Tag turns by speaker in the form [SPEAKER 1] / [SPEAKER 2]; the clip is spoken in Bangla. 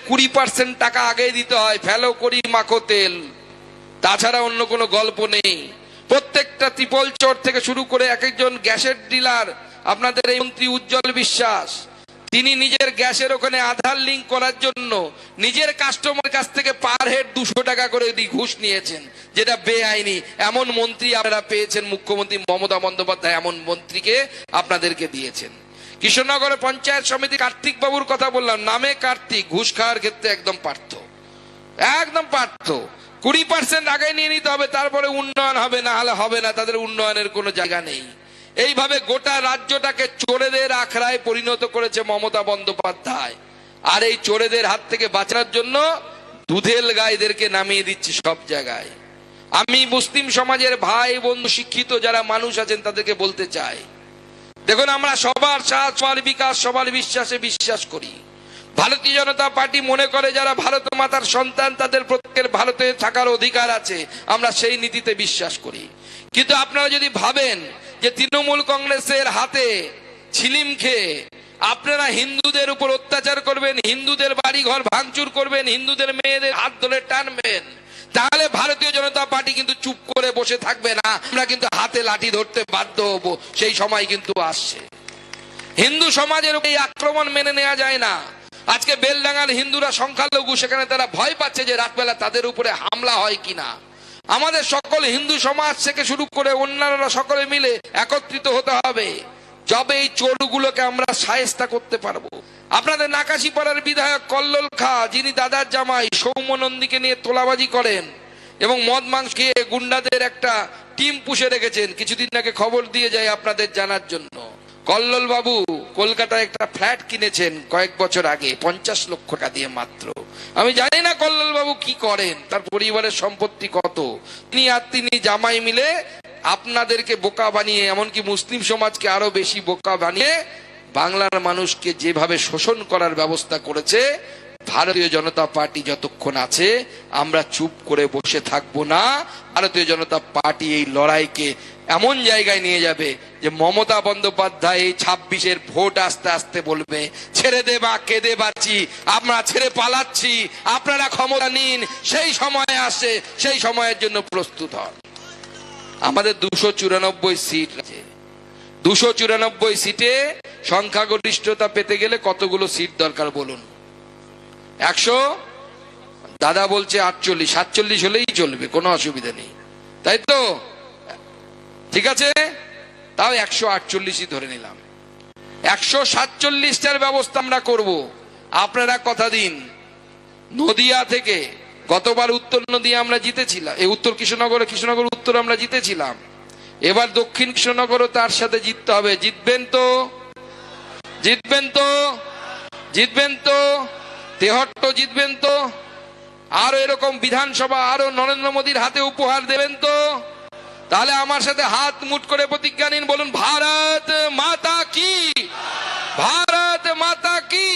[SPEAKER 1] 20% টাকা আগে দিতে হয়, ফেলো করি মাখো তেল, তাছাড়া অন্য কোনো গল্প নেই। প্রত্যেকটা ত্রিপল চর থেকে শুরু করে এক একজন গ্যাসের ডিলার, আপনাদের এই মন্ত্রী উজ্জ্বল বিশ্বাস, তিনি নিজের গ্যাসের ওখানে আধার লিঙ্ক করার জন্য নিজের কাস্টমার কাছ থেকে পার হেড 200 টাকা করে ঘুষ নিয়েছেন, যেটা বেআইনি। এমন মন্ত্রী আপনারা পেয়েছেন, মুখ্যমন্ত্রী মমতা বন্দ্যোপাধ্যায় এমন মন্ত্রীকে আপনাদেরকে দিয়েছেন। কৃষ্ণনগরে পঞ্চায়েত সমিতি কার্তিক বাবুর কথা বললাম, নামে কার্তিক, ঘুষ খাওয়ার ক্ষেত্রে একদম পার্থ, একদম পার্থ। 20% আগে নিয়ে নিতে হবে, তারপরে উন্নয়ন হবে, না হলে হবে না, তাদের উন্নয়নের কোনো জায়গা নেই। এইভাবে গোটা রাজ্যটাকে চোরেদের আখড়ায় পরিণত করেছে মমতা বন্দ্যোপাধ্যায়। আর এই চোরেদের হাত থেকে বাঁচানোর জন্য দুধেল গাইদেরকে নামিয়ে দিচ্ছে সব জায়গায়। আমি মুসলিম সমাজের ভাই বন্ধু শিক্ষিত যারা মানুষ আছেন তাদেরকে বলতে চাই, দেখুন আমরা সবার সাথ, সবার বিকাশ, সবার বিশ্বাসে বিশ্বাস করি। ভারতীয় জনতা পার্টি মনে করে যারা ভারত মাতার সন্তান তাদের প্রত্যেকের ভারতে থাকার অধিকার আছে, আমরা সেই নীতিতে বিশ্বাস করি। কিন্তু আপনারা যদি ভাবেন যে তৃণমূল কংগ্রেসের হাতে ছিলিম খেয়ে আপনারা হিন্দুদের উপর অত্যাচার করবেন, হিন্দুদের বাড়ি ঘর ভাঙচুর করবেন, হিন্দুদের মেয়েদের হাত ধরে টানবেন, তাহলে ভারতীয় জনতা পার্টি কিন্তু চুপ করে বসে থাকবে না। আমরা কিন্তু হাতে লাঠি ধরতে বাধ্য হব, সেই সময় কিন্তু আসছে। হিন্দু সমাজের এই আক্রমণ মেনে নেওয়া যায় না। আজকে বেলডাঙ্গার হিন্দুরা সংখ্যালঘু, সেখানে তারা ভয় পাচ্ছে যে রাতবেলা তাদের উপরে হামলা হয় কিনা। আমাদের সকল হিন্দু সমাজ থেকে শুরু করে অন্যান্যরা সকলে মিলে একত্রিত হতে হবে, যবে এই চোরগুলোকে আমরা শায়েস্তা করতে পারবো। আপনাদের নাকাশিপাড়ার বিধায়ক কল্লোল খা, যিনি দাদার জামাই সৌম্য নন্দীকে নিয়ে তোলাবাজি করেন এবং মদ মাংস খেয়ে গুন্ডাদের একটা টিম পুষে রেখেছেন, কিছুদিন আগে খবর দিয়ে যায় আপনাদের জানার জন্য। কল্লোল বাবু কলকাতায় একটা ফ্ল্যাট কিনেছেন কয়েক বছর আগে 50 লক্ষ টাকা দিয়ে মাত্র। আমি জানি না কল্লোল বাবু কি করেন, তার পরিবারের সম্পত্তি কত। তিনি জামাই মিলে আপনাদেরকে বোকা বানিয়ে, এমনকি মুসলিম সমাজকে আরো বেশি বোকা বানিয়ে বাংলার মানুষকে যেভাবে শোষণ করার ব্যবস্থা করেছে, ভারতীয় জনতা পার্টি যতক্ষণ আছে আমরা চুপ করে বসে থাকবো না। ভারতীয় জনতা পার্টি এই লড়াইকে এমন জায়গায় নিয়ে যাবে যে মমতা বন্দ্যোপাধ্যায় 26-এর ভোট আস্তে আস্তে বলবে, ছেড়ে দে বা কেঁদে বাঁচি, আমরা ছেড়ে পালাচ্ছি, আপনারা ক্ষমতা নিন। সেই সময় আসে, সেই সময়ের জন্য প্রস্তুত হন। আমাদের 294 সিট আছে। 294 সিটে সংখ্যাগরিষ্ঠতা পেতে গেলে কতগুলো সিট দরকার বলুন? 100, দাদা বলছে 48, 47 হলেই চলবে, কোনো অসুবিধা নেই, তাই তো? ঠিক আছে, তাও 148ই ধরে নিলাম। 147টার ব্যবস্থা আমরা করব। আপনারা কথা দিন। নদিয়া থেকে গতবার উত্তর নদিয়া আমরা জিতেছিলাম, এই উত্তর কৃষ্ণনগর উত্তর আমরা জিতেছিলাম, এবার দক্ষিণ কৃষ্ণনগরও তার সাথে জিততে হবে। জিতবেন তো? জিতবেন তো? জিতবেন তো? তেহট্ট জিতবেন তো? আরো এরকম বিধানসভা আরো নরেন্দ্র মোদীর হাতে উপহার দেবেন তো? তাহলে আমার সাথে হাত মুঠ করে প্রতিজ্ঞা নিন, বলুন ভারত মাতা কি, ভারত মাতা কি।